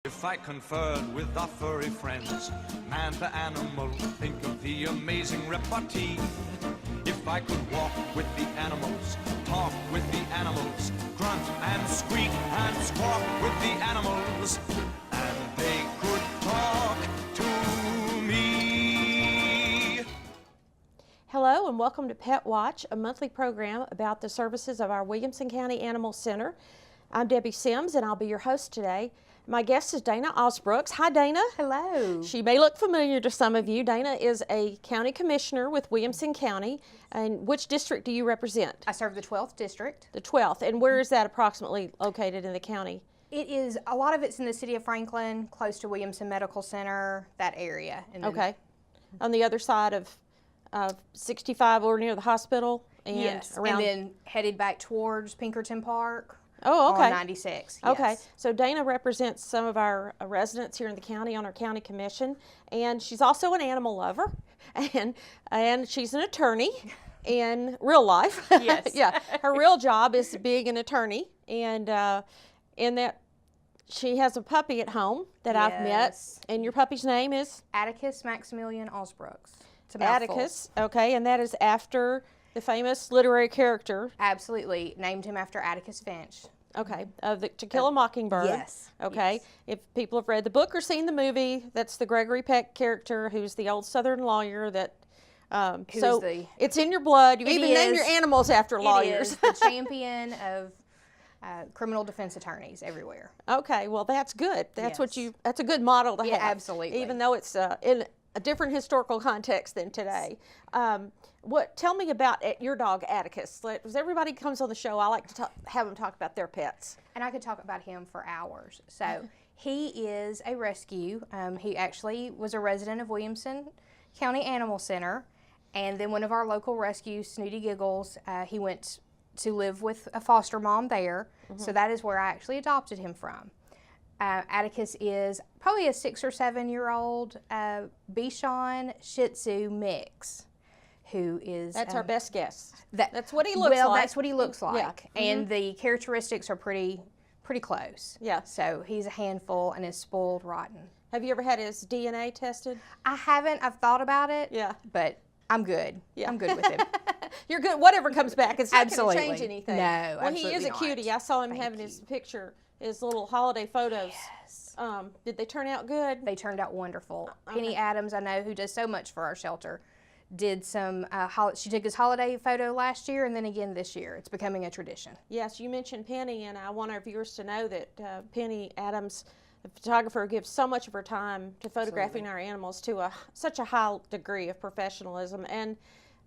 If I conferred with our furry friends, man to animal, think of the amazing repartee. If I could walk with the animals, talk with the animals, grunt and squeak and squawk with the animals, and they could talk to me. Hello and welcome to Pet Watch, a monthly program about the services of our Williamson County Animal Center. I'm Debbie Sims and I'll be your host today. My guest is Dana Ausbrooks. Hi, Dana. Hello. She may look familiar to some of you. Dana is a county commissioner with Williamson County. And which district do you represent? I serve the 12th district. The 12th. And where is that approximately located in the county? It is, a lot of it's in the city of Franklin, close to Williamson Medical Center, that area. And then, Okay. On the other side of 65 or near the hospital? And yes, around... and then headed back towards Pinkerton Park. Oh, okay. On 96. Okay, yes. so Dana represents some of our residents here in the county on our county commission, and she's also an animal lover, and she's an attorney in real life. Yes. Yeah, her real job is being an attorney, and in that she has a puppy at home that I've met, Yes. and your puppy's name is? Atticus Maximilian Ausbrooks. It's a mouthful. Atticus, okay, and that is after the famous literary character. Absolutely. Named him after Atticus Finch. Okay, To Kill a Mockingbird. Yes. Okay, Yes. if people have read the book or seen the movie, that's the Gregory Peck character, who's the old Southern lawyer that. It's in your blood. You even name your animals after lawyers. It is the champion of criminal defense attorneys everywhere. Okay, well that's good. That's Yes. That's a good model to Yeah, have. absolutely. Even though it's in a different historical context than today. Tell me about your dog Atticus. As everybody comes on the show, I like to have them talk about their pets. And I could talk about him for hours. So he is a rescue. He actually was a resident of Williamson County Animal Center. And then one of our local rescues, Snooty Giggles, he went to live with a foster mom there. So that is where I actually adopted him from. Atticus is probably a 6 or 7 year old Bichon Shih Tzu mix, who is That's our best guess. That's what he looks like. Well, that's what he looks like, Yeah. and the characteristics are pretty close. Yeah. So he's a handful and is spoiled rotten. Have you ever had his DNA tested? I haven't. I've thought about it. Yeah. But I'm good. Yeah. I'm good with him. You're good. Whatever comes back, it's not going to Absolutely. change anything. No, Well, he is absolutely a cutie. not. I saw him Thank having you. his picture, his little holiday photos. Yes. Did they turn out good? They turned out wonderful. Okay. Penny Adams, I know, who does so much for our shelter, did some. She took his holiday photo last year and then again this year. It's becoming a tradition. Yes, you mentioned Penny, and I want our viewers to know that Penny Adams, the photographer, gives so much of her time to photographing our animals to such a high degree of professionalism. And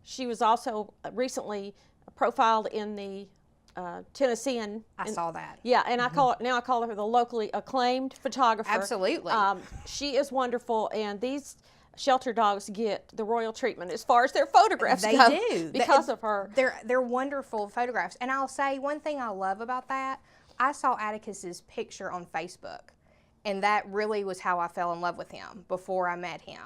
she was also recently profiled in the Tennessean. I saw that. Yeah, and I call her the locally acclaimed photographer. Absolutely. She is wonderful, and these shelter dogs get the royal treatment as far as their photographs They go do. because of her. They're wonderful photographs. And I'll say one thing I love about that, I saw Atticus's picture on Facebook, and that really was how I fell in love with him before I met him,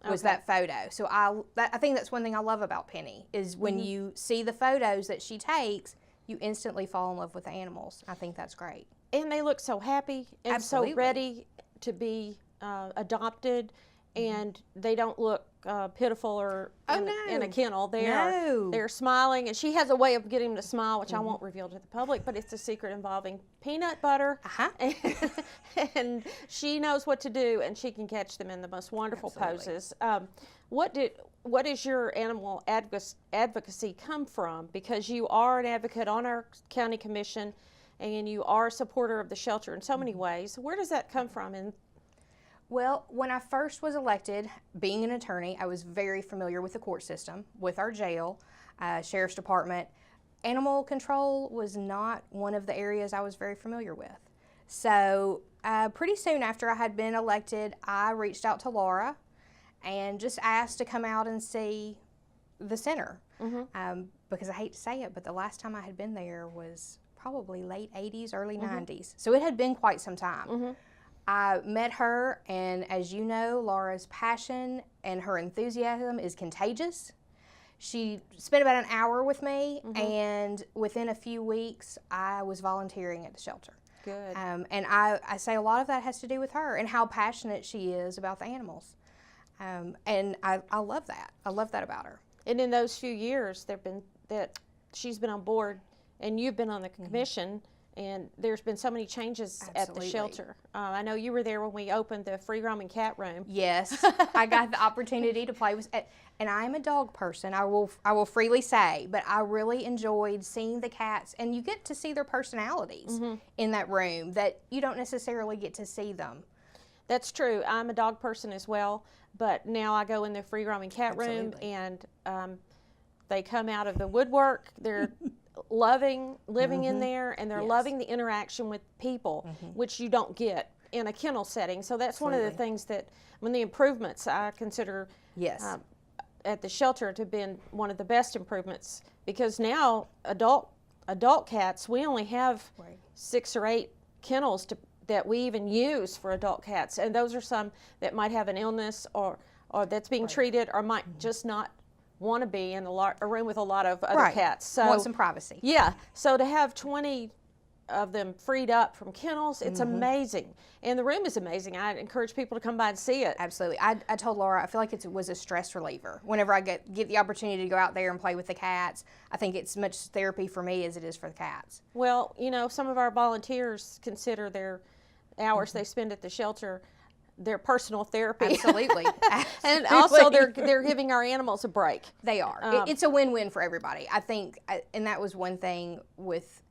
was Okay. that photo. So I think that's one thing I love about Penny, is when you see the photos that she takes, you instantly fall in love with the animals. I think that's great. And they look so happy and Absolutely. so ready to be adopted, and they don't look pitiful or in a kennel. They're smiling, and she has a way of getting them to smile, which I won't reveal to the public, but it's a secret involving peanut butter, and she knows what to do, and she can catch them in the most wonderful poses. What does your animal advocacy come from? Because you are an advocate on our county commission, and you are a supporter of the shelter in so many ways. Where does that come from? And Well, when I first was elected, being an attorney, I was very familiar with the court system, with our jail, sheriff's department. Animal control was not one of the areas I was very familiar with. So pretty soon after I had been elected, I reached out to Laura and just asked to come out and see the center. Because I hate to say it, but the last time I had been there was probably late 80s, early 90s. So it had been quite some time. I met her, and as you know, Laura's passion and her enthusiasm is contagious. She spent about an hour with me, and within a few weeks, I was volunteering at the shelter. Good. And I say a lot of that has to do with her and how passionate she is about the animals. And I love that. I love that about her. And in those few years, she's been on board, and you've been on the commission, and there's been so many changes at the shelter. I know you were there when we opened the free roaming cat room. Yes, I got the opportunity to play with, and I'm a dog person. I will freely say, but I really enjoyed seeing the cats, and you get to see their personalities in that room that you don't necessarily get to see them. That's true. I'm a dog person as well, but now I go in the free roaming cat room, and they come out of the woodwork. They're living in there, and they're loving the interaction with people, which you don't get in a kennel setting. So that's one of the things that, when the improvements I consider at the shelter to have been one of the best improvements, because now adult cats, we only have 6 or 8 kennels that we even use for adult cats, and those are some that might have an illness or that's being treated, or might just not want to be in a room with a lot of other cats. So want some privacy. Yeah. So to have 20 of them freed up from kennels, it's amazing. And the room is amazing. I encourage people to come by and see it. Absolutely. I told Laura, I feel like it was a stress reliever. Whenever I get the opportunity to go out there and play with the cats, I think it's much therapy for me as it is for the cats. Well, you know, some of our volunteers consider their hours they spend at the shelter their personal therapy. Absolutely. And also they're giving our animals a break. They are. It's a win-win for everybody. I think, and that was one thing with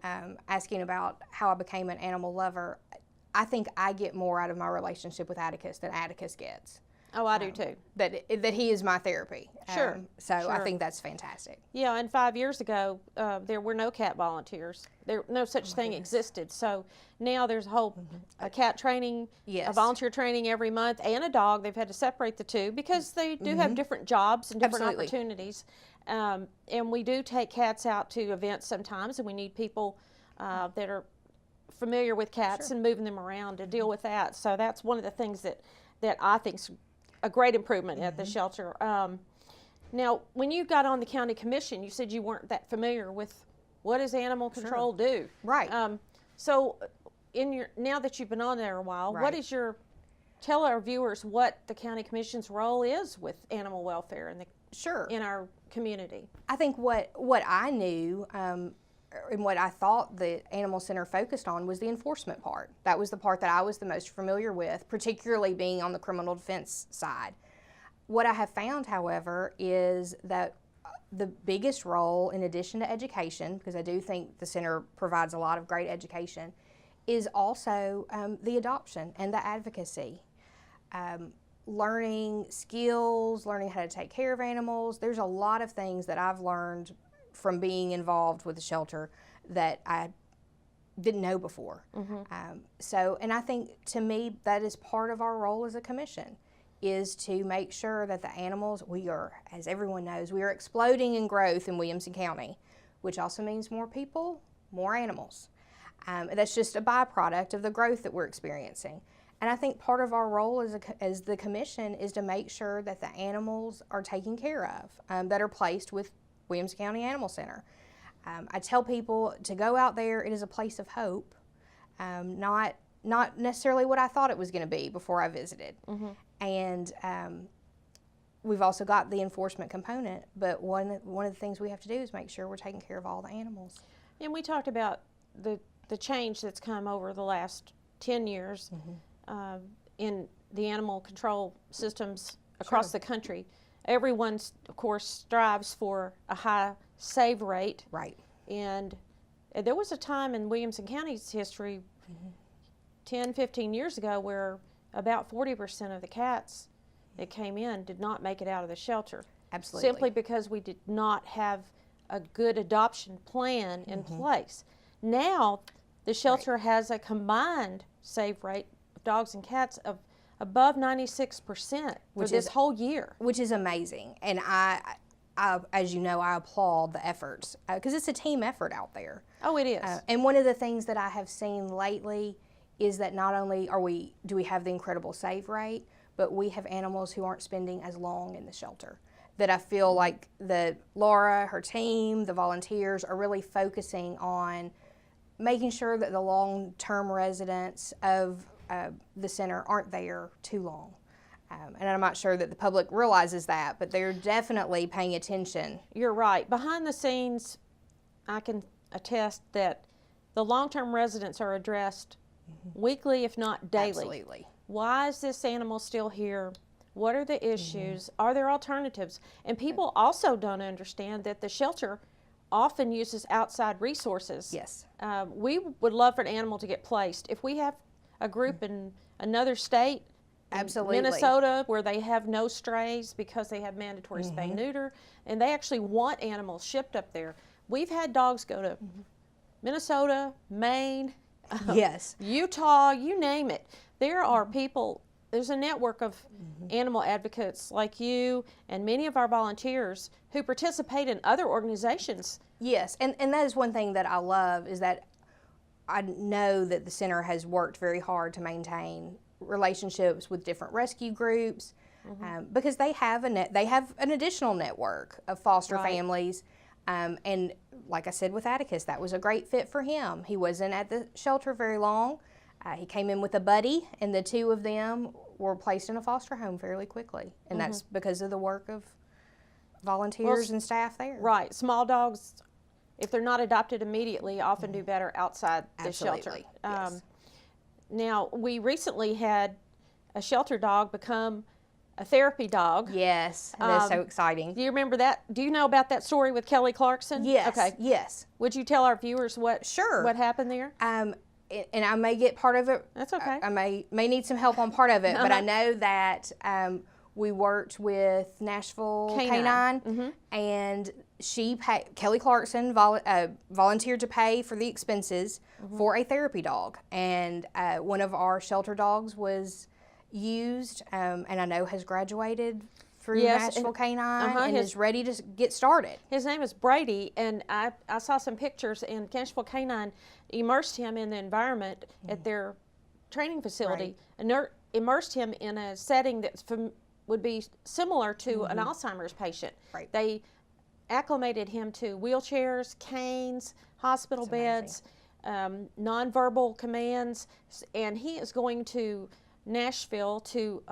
asking about how I became an animal lover. I think I get more out of my relationship with Atticus than Atticus gets. Oh, I do too. That he is my therapy. Sure. So I think that's fantastic. Yeah, and 5 years ago, there were no cat volunteers. No such thing existed. So now there's a whole cat training, a volunteer training every month, and a dog. They've had to separate the two because they do have different jobs and different opportunities. And we do take cats out to events sometimes, and we need people that are familiar with cats and moving them around to deal with that. So that's one of the things that I think's a great improvement at the shelter. Now, when you got on the county commission, you said you weren't that familiar with what does animal control do. Right. So, now that you've been on there a while, tell our viewers what the county commission's role is with animal welfare in our community. I think what I knew and what I thought the Animal Center focused on was the enforcement part. That was the part that I was the most familiar with, particularly being on the criminal defense side. What I have found, however, is that the biggest role, in addition to education, because I do think the center provides a lot of great education, is also the adoption and the advocacy. Learning skills, learning how to take care of animals. There's a lot of things that I've learned from being involved with the shelter that I didn't know before. And I think, to me, that is part of our role as a commission, is to make sure that the animals, as everyone knows, we are exploding in growth in Williamson County, which also means more people, more animals. That's just a byproduct of the growth that we're experiencing. And I think part of our role as the commission is to make sure that the animals are taken care of, that are placed with Williamson County Animal Center. I tell people to go out there. It is a place of hope, not necessarily what I thought it was going to be before I visited. And we've also got the enforcement component, but one of the things we have to do is make sure we're taking care of all the animals. And we talked about the change that's come over the last 10 years in the animal control systems across the country. Everyone, of course, strives for a high save rate. Right. And there was a time in Williamson County's history, 10, 15 years ago, where about 40% of the cats that came in did not make it out of the shelter. Absolutely. Simply because we did not have a good adoption plan in place. Now, the shelter has a combined save rate of dogs and cats of above 96% for this whole year. Which is amazing. And I as you know, I applaud the efforts, because it's a team effort out there. Oh, it is. And one of the things that I have seen lately is that not only do we have the incredible save rate, but we have animals who aren't spending as long in the shelter. That I feel like Laura, her team, the volunteers are really focusing on making sure that the long-term residents of the center aren't there too long. And I'm not sure that the public realizes that, but they're definitely paying attention. You're right. Behind the scenes, I can attest that the long-term residents are addressed weekly, if not daily. Absolutely. Why is this animal still here? What are the issues? Are there alternatives? And people also don't understand that the shelter often uses outside resources. Yes. We would love for an animal to get placed. If we have a group in another state, Absolutely. Minnesota, where they have no strays because they have mandatory spay neuter, and they actually want animals shipped up there. We've had dogs go to Minnesota, Maine, Yes. Utah, you name it. There are people, there's a network of animal advocates like you and many of our volunteers who participate in other organizations. Yes, and that is one thing that I love, is that I know that the center has worked very hard to maintain relationships with different rescue groups, because they have an additional network of foster families, and like I said with Atticus, that was a great fit for him. He wasn't at the shelter very long. He came in with a buddy, and the two of them were placed in a foster home fairly quickly, and that's because of the work of volunteers and staff there. Right, small dogs, if they're not adopted immediately, often do better outside the shelter. Absolutely, yes. Now, we recently had a shelter dog become a therapy dog. Yes, that's so exciting. Do you remember that? Do you know about that story with Kelly Clarkson? Yes, Okay. yes. Would you tell our viewers what happened there? And I may get part of it. That's okay. I may need some help on part of it, but I know that we worked with Nashville Canine, and Kelly Clarkson volunteered to pay for the expenses for a therapy dog, and one of our shelter dogs was used, and I know has graduated through Nashville Canine and is ready to get started. His name is Brady, and I saw some pictures, and Nashville Canine immersed him in the environment at their training facility, and immersed him in a setting that would be similar to an Alzheimer's patient. Right. They acclimated him to wheelchairs, canes, hospital beds, nonverbal commands, and he is going to Nashville to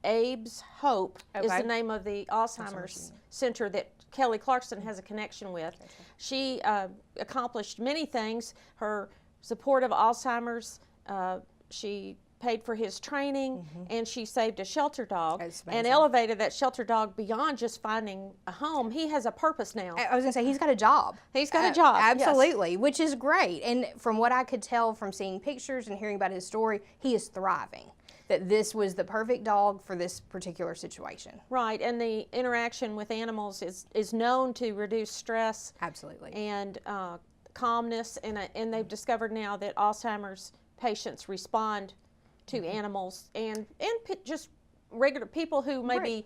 Abe's Hope is the name of the Alzheimer's center that Kelly Clarkson has a connection with. She accomplished many things. Her support of Alzheimer's, she paid for his training, and she saved a shelter dog and elevated that shelter dog beyond just finding a home. He has a purpose now. I was going to say, he's got a job. He's got a job. Absolutely, which is great. And from what I could tell from seeing pictures and hearing about his story, he is thriving. That this was the perfect dog for this particular situation. Right, and the interaction with animals is known to reduce stress. Absolutely. And calmness, and they've discovered now that Alzheimer's patients respond to animals and just regular people who may be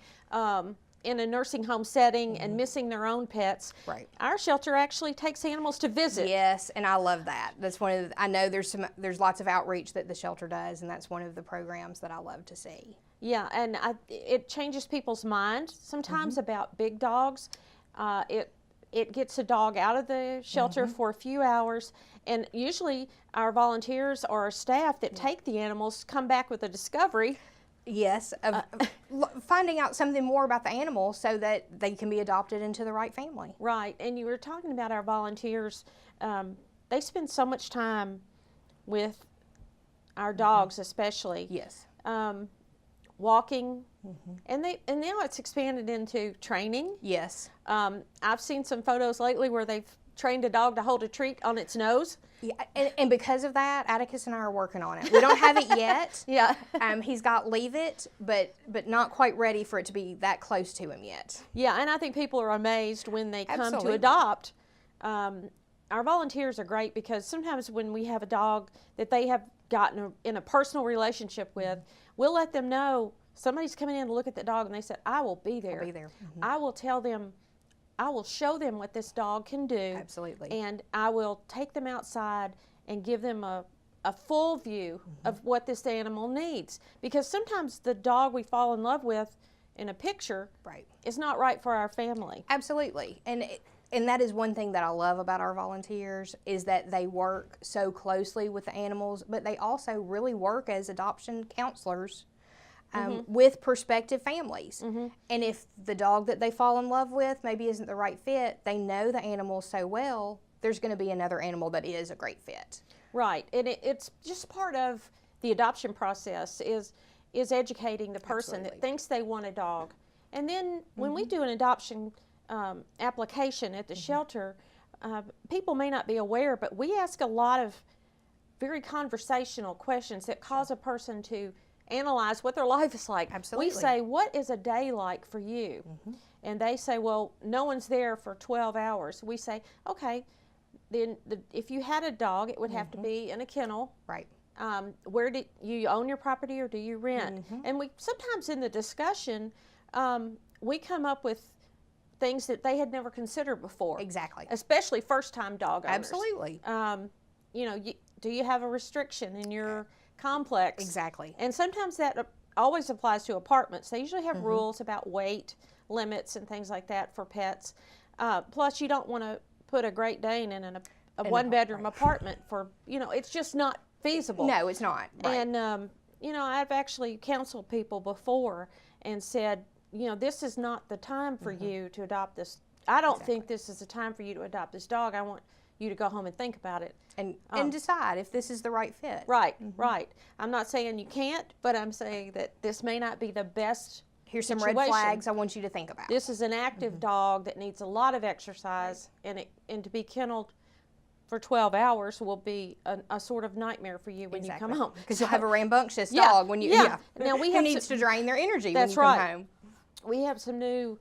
in a nursing home setting and missing their own pets. Right. Our shelter actually takes animals to visit. Yes, and I love that. That's one of I know there's lots of outreach that the shelter does, and that's one of the programs that I love to see. Yeah, and it changes people's mind sometimes about big dogs. It gets a dog out of the shelter for a few hours, and usually our volunteers or our staff that take the animals come back with a discovery. Yes, of finding out something more about the animal so that they can be adopted into the right family. Right, and you were talking about our volunteers. They spend so much time with our dogs, especially. Yes. Walking, and now it's expanded into training. Yes. I've seen some photos lately where they've trained a dog to hold a treat on its nose. Yeah, and because of that, Atticus and I are working on it. We don't have it yet. Yeah. He's got Leave It, but not quite ready for it to be that close to him yet. Yeah, and I think people are amazed when they come Absolutely. to adopt. Our volunteers are great because sometimes when we have a dog that they have gotten in a personal relationship with, we'll let them know somebody's coming in to look at the dog, and they said, I will be there. I'll be there. I will tell them, I will show them what this dog can do. Absolutely. And I will take them outside and give them a full view of what this animal needs. Because sometimes the dog we fall in love with in a picture is not right for our family. Absolutely. And and that is one thing that I love about our volunteers is that they work so closely with the animals, but they also really work as adoption counselors with prospective families. And if the dog that they fall in love with maybe isn't the right fit, they know the animal so well, there's going to be another animal that is a great fit. Right, and it's just part of the adoption process is educating the person that thinks they want a dog. And then when we do an adoption application at the shelter, people may not be aware, but we ask a lot of very conversational questions that cause a person to analyze what their life is like. Absolutely. We say, what is a day like for you? And they say, well, no one's there for 12 hours. We say, okay, then if you had a dog, it would have to be in a kennel. Right. Where do you own your property or do you rent? And we sometimes in the discussion, we come up with things that they had never considered before. Exactly. Especially first-time dog owners. Absolutely. You know, do you have a restriction in your complex? Exactly. And sometimes that always applies to apartments. They usually have rules about weight limits and things like that for pets. Plus, you don't want to put a Great Dane in a one-bedroom apartment for, you know, it's just not feasible. No, it's not. Right. And, you know, I've actually counseled people before and said, you know, this is not the time for you to adopt this. I don't think this is the time for you to adopt this dog. I want you to go home and think about it. And decide if this is the right fit. Right, right. I'm not saying you can't, but I'm saying that this may not be the best Here's some situation. red flags I want you to think about. This is an active dog that needs a lot of exercise, and to be kenneled for 12 hours will be a sort of nightmare for you when you come home. Because you'll have a rambunctious dog when you, Now we who have needs to drain their energy that's when you right. come home. We have some new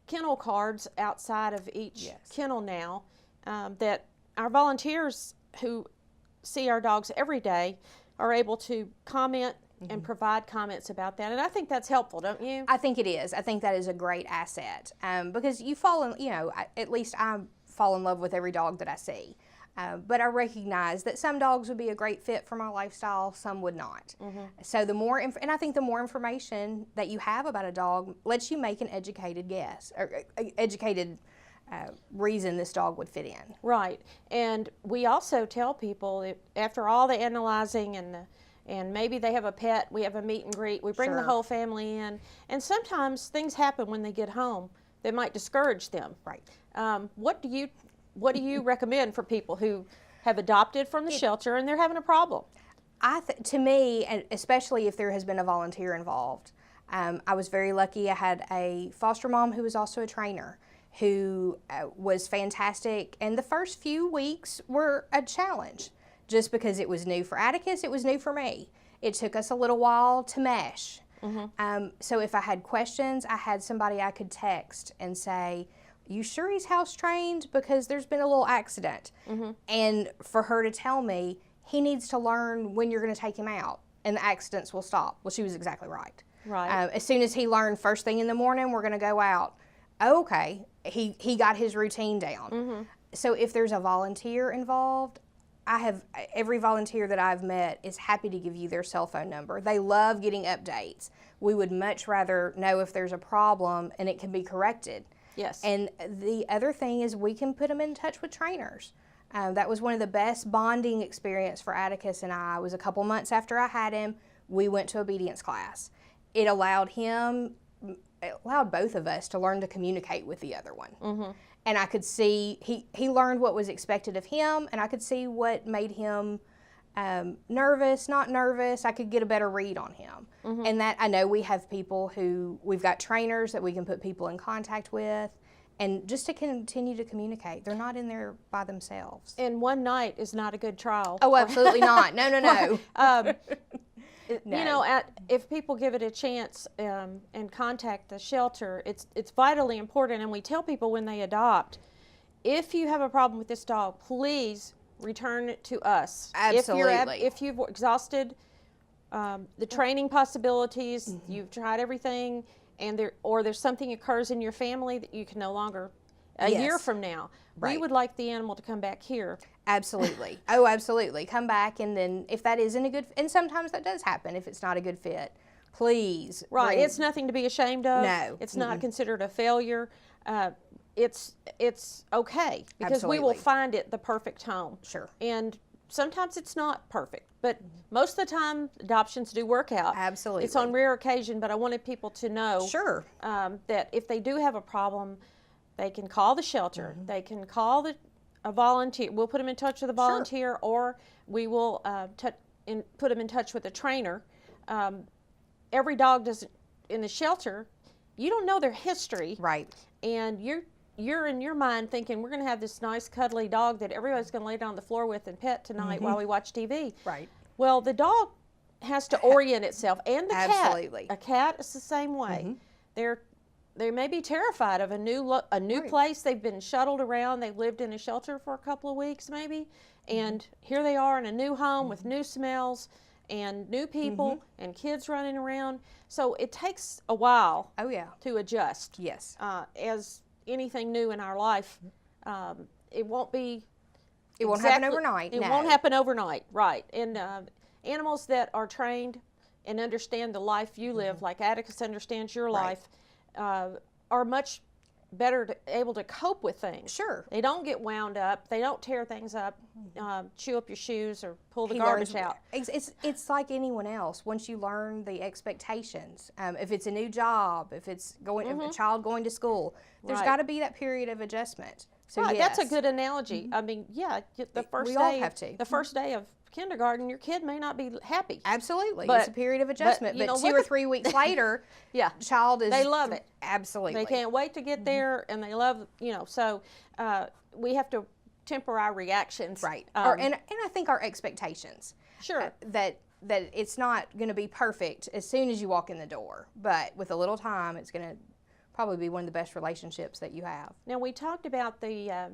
kennel cards outside of each kennel now that our volunteers who see our dogs every day are able to comment and provide comments about that. And I think that's helpful, don't you? I think it is. I think that is a great asset because you fall in, you know, at least I fall in love with every dog that I see. But I recognize that some dogs would be a great fit for my lifestyle, some would not. So the more, and I think the more information that you have about a dog lets you make an educated guess, or educated reason this dog would fit in. Right. And we also tell people that after all the analyzing and maybe they have a pet, we have a meet and greet, we bring the whole family in, and sometimes things happen when they get home that might discourage them. Right. What do you recommend for people who have adopted from the shelter and they're having a problem? To me, and especially if there has been a volunteer involved, I was very lucky. I had a foster mom who was also a trainer who was fantastic, and the first few weeks were a challenge just because it was new for Atticus, it was new for me. It took us a little while to mesh. So if I had questions, I had somebody I could text and say, you sure he's house trained? Because there's been a little accident. And for her to tell me, he needs to learn when you're going to take him out and the accidents will stop. Well, she was exactly right. Right. As soon as he learned first thing in the morning, we're going to go out. Oh, okay, he got his routine down. So if there's a volunteer involved, every volunteer that I've met is happy to give you their cell phone number. They love getting updates. We would much rather know if there's a problem and it can be corrected. Yes. And the other thing is we can put them in touch with trainers. That was one of the best bonding experience for Atticus and I. It was a couple months after I had him. We went to obedience class. It allowed both of us to learn to communicate with the other one. And I could see, he learned what was expected of him, and I could see what made him nervous, not nervous. I could get a better read on him. And that, I know we have people we've got trainers that we can put people in contact with, and just to continue to communicate. They're not in there by themselves. And one night is not a good trial. Oh, absolutely not. No, no, no. No. You know, if people give it a chance and contact the shelter, it's vitally important. And we tell people when they adopt, if you have a problem with this dog, please return it to us. Absolutely. If you've exhausted the training possibilities, you've tried everything, and there's something occurs in your family that you can no longer, a year from now, we would like the animal to come back here. Absolutely. Oh, absolutely. Come back, and then if that isn't a good, and sometimes that does happen if it's not a good fit, please. Right. It's nothing to be ashamed of. No. It's not considered a failure. it's okay, because we will find it the perfect home. Sure. And sometimes it's not perfect, but most of the time adoptions do work out. Absolutely. It's on rare occasion, but I wanted people to know Sure. That if they do have a problem, they can call the shelter. They can call a volunteer. We'll put them in touch with a volunteer, or we will put them in touch with a trainer. Every dog doesn't in the shelter. You don't know their history, Right. and you're in your mind thinking, we're going to have this nice cuddly dog that everybody's going to lay down on the floor with and pet tonight while we watch TV. Right. Well, the dog has to orient itself, and the Absolutely. cat. A cat is the same way. They may be terrified of a new place. They've been shuttled around. They've lived in a shelter for a couple of weeks maybe, and here they are in a new home with new smells and new people and kids running around. So it takes a while to adjust. Yes. As anything new in our life, it won't be. It won't happen overnight. It won't happen overnight, right? And animals that are trained and understand the life you live, like Atticus understands your life, are much better able to cope with things. Sure. They don't get wound up. They don't tear things up, chew up your shoes, or pull the garbage out. It's like anyone else. Once you learn the expectations, if it's a new job, if it's if a child going to school, there's got to be that period of adjustment. So That's a good analogy. I mean, the first we day, all have to. The first day of kindergarten, your kid may not be happy. Absolutely. But, it's a period of adjustment. But 2 or 3 weeks later, child is... They love it. Absolutely. They can't wait to get there, and they love, so we have to temper our reactions. Right. And I think our expectations. Sure. That it's not going to be perfect as soon as you walk in the door, but with a little time, it's going to probably be one of the best relationships that you have. Now, we talked about the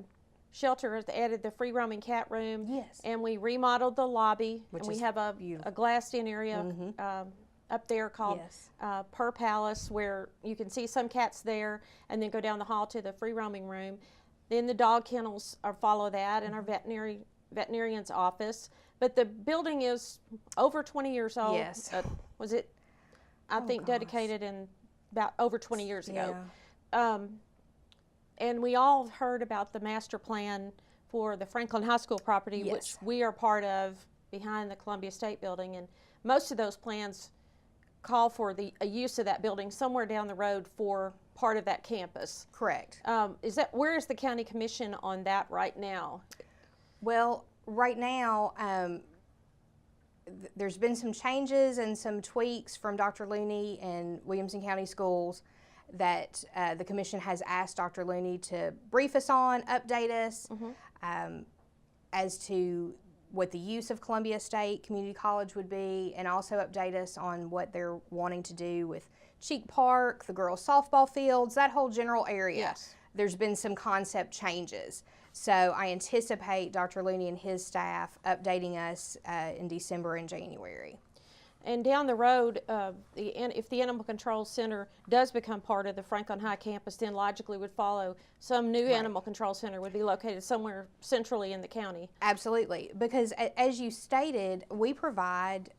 shelter, added the free roaming cat room. Yes. And we remodeled the lobby. Which and we is have a glassed-in area up there called Per Palace, where you can see some cats there, and then go down the hall to the free roaming room. Then the dog kennels follow that, and our veterinarian's office. But the building is over 20 years old. Yes. Was it, I think, dedicated in about over 20 years ago. And we all heard about the master plan for the Franklin High School property, which we are part of behind the Columbia State Building. And most of those plans call for a use of that building somewhere down the road for part of that campus. Correct. Where is the county commission on that right now? Well, right now, there's been some changes and some tweaks from Dr. Looney and Williamson County Schools that the commission has asked Dr. Looney to brief us on, update us as to what the use of Columbia State Community College would be, and also update us on what they're wanting to do with Cheek Park, the girls' softball fields, that whole general area. Yes. There's been some concept changes. So I anticipate Dr. Looney and his staff updating us in December and January. And down the road, if the Animal Control Center does become part of the Franklin High campus, then logically would follow some new Animal Control Center would be located somewhere centrally in the county. Absolutely, because as you stated, we provide,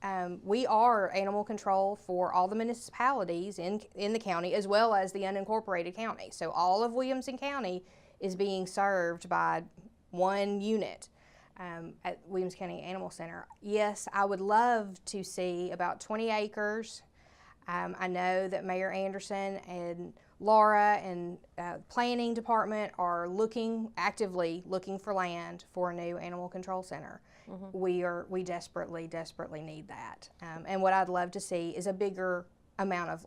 we are animal control for all the municipalities in the county, as well as the unincorporated county. So all of Williamson County is being served by one unit. At Williams County Animal Center. Yes, I would love to see about 20 acres. I know that Mayor Anderson and Laura and Planning Department are actively looking for land for a new animal control center. We desperately need that. And what I'd love to see is a bigger amount of,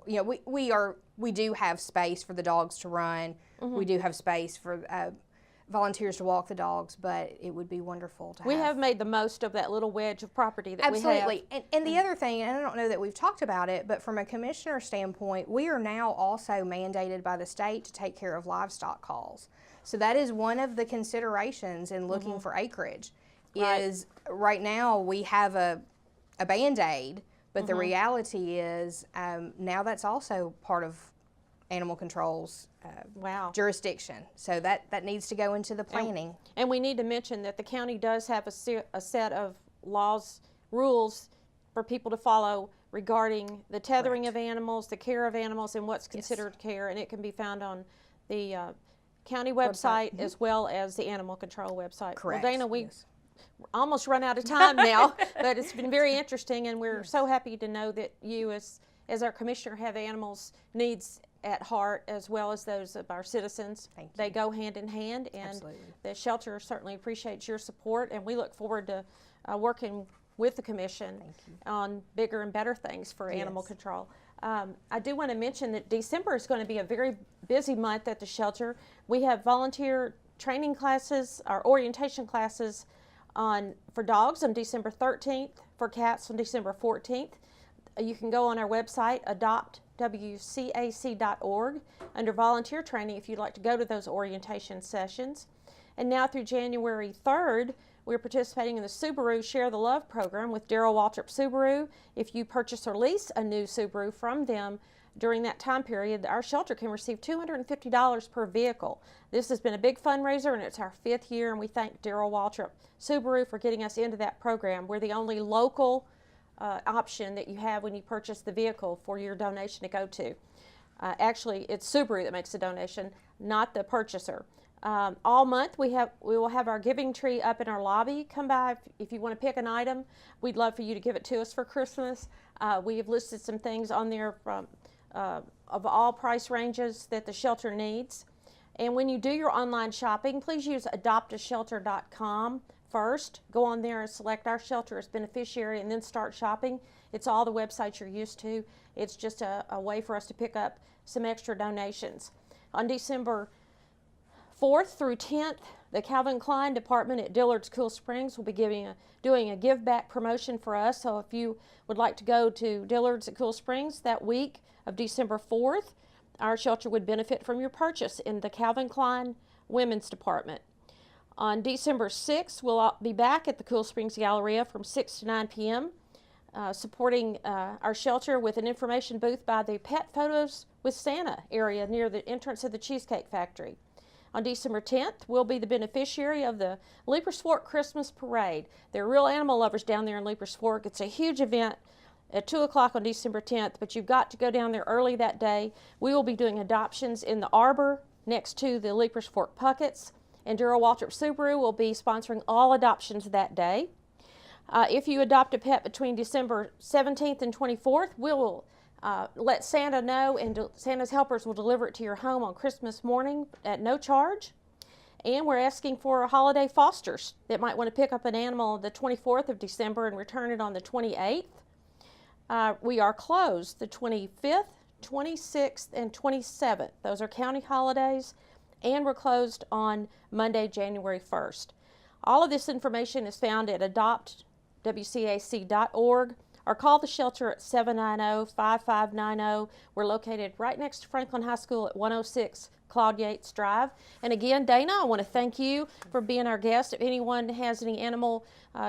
we do have space for the dogs to run. We do have space for volunteers to walk the dogs, but it would be wonderful to have. We have made the most of that little wedge of property that we have. Absolutely. And the other thing, and I don't know that we've talked about it, but from a commissioner standpoint, we are now also mandated by the state to take care of livestock calls. So that is one of the considerations in looking for acreage. Is right now we have a Band-Aid, but the reality is now that's also part of animal control's jurisdiction. So that needs to go into the planning. And we need to mention that the county does have a set of laws, rules for people to follow regarding the tethering of animals, the care of animals, and what's considered care. And it can be found on the county website as well as the animal control website. Correct. Well, Dana, we almost run out of time now, but it's been very interesting, and we're so happy to know that you, as our commissioner, have animals' needs at heart as well as those of our citizens. Thank you. They go hand in hand, and Absolutely. the shelter certainly appreciates your support, and we look forward to working with the commission on bigger and better things for animal control. I do want to mention that December is going to be a very busy month at the shelter. We have volunteer training classes, our orientation classes for dogs on December 13th, for cats on December 14th. You can go on our website, adoptwcac.org, under volunteer training if you'd like to go to those orientation sessions. And now through January 3rd, we're participating in the Subaru Share the Love program with Darrell Waltrip Subaru. If you purchase or lease a new Subaru from them during that time period, our shelter can receive $250 per vehicle. This has been a big fundraiser, and it's our 5th year, and we thank Darrell Waltrip Subaru for getting us into that program. We're the only local option that you have when you purchase the vehicle for your donation to go to. Actually, it's Subaru that makes the donation, not the purchaser. All month we will have our giving tree up in our lobby. Come by if you want to pick an item. We'd love for you to give it to us for Christmas. We have listed some things on there from of all price ranges that the shelter needs. And when you do your online shopping, please use adoptashelter.com first. Go on there and select our shelter as beneficiary, and then start shopping. It's all the websites you're used to. It's just a way for us to pick up some extra donations. On December 4th through 10th, the Calvin Klein department at Dillard's Cool Springs will be doing a give back promotion for us. So if you would like to go to Dillard's at Cool Springs that week of December 4th, our shelter would benefit from your purchase in the Calvin Klein women's department. On December 6th, we'll be back at the Cool Springs Galleria from 6 to 9 p.m. Supporting our shelter with an information booth by the Pet Photos with Santa area near the entrance of the Cheesecake Factory. On December 10th, we'll be the beneficiary of the Leapers Fork Christmas Parade. There are real animal lovers down there in Leapers Fork. It's a huge event at 2 o'clock on December 10th, but you've got to go down there early that day. We will be doing adoptions in the arbor next to the Leapers Fork Puckets, and Darrell Waltrip Subaru will be sponsoring all adoptions that day. If you adopt a pet between December 17th and 24th, we will let Santa know, and Santa's helpers will deliver it to your home on Christmas morning at no charge. And we're asking for holiday fosters that might want to pick up an animal on the 24th of December and return it on the 28th. We are closed the 25th, 26th, and 27th. Those are county holidays, and we're closed on Monday, January 1st. All of this information is found at adoptwcac.org. or call the shelter at 790-5590. We're located right next to Franklin High School at 106 Claude Yates Drive. And again, Dana, I want to thank you for being our guest. If anyone has any animal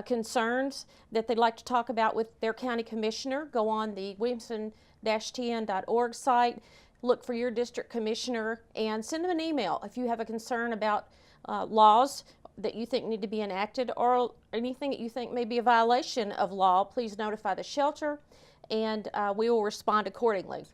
concerns that they'd like to talk about with their county commissioner, go on the Williamson-tn.org site, look for your district commissioner, and send them an email if you have a concern about laws that you think need to be enacted or anything that you think may be a violation of law. Please notify the shelter, and we will respond accordingly.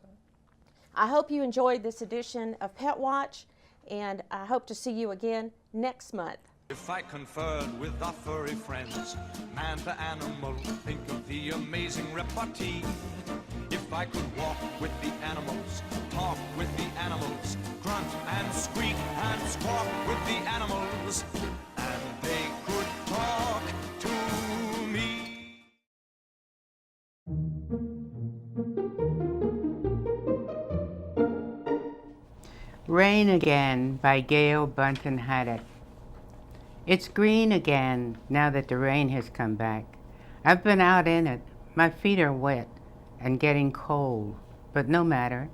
I hope you enjoyed this edition of Pet Watch, and I hope to see you again next month. If I conferred with our furry friends, man to animal, think of the amazing repartee. If I could walk with the animals, talk with the animals, grunt and squeak and squawk with the animals, and they could talk to me. Rain Again by Gail Bunton Haddock. It's green again now that the rain has come back. I've been out in it. My feet are wet and getting cold, but no matter.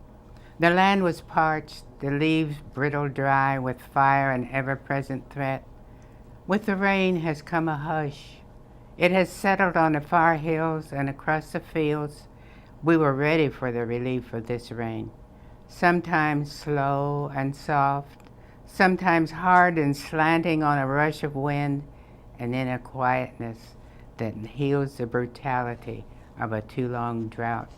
The land was parched, the leaves brittle dry with fire and ever-present threat. With the rain has come a hush. It has settled on the far hills and across the fields. We were ready for the relief of this rain. Sometimes slow and soft, sometimes hard and slanting on a rush of wind, and then a quietness that heals the brutality of a too long drought.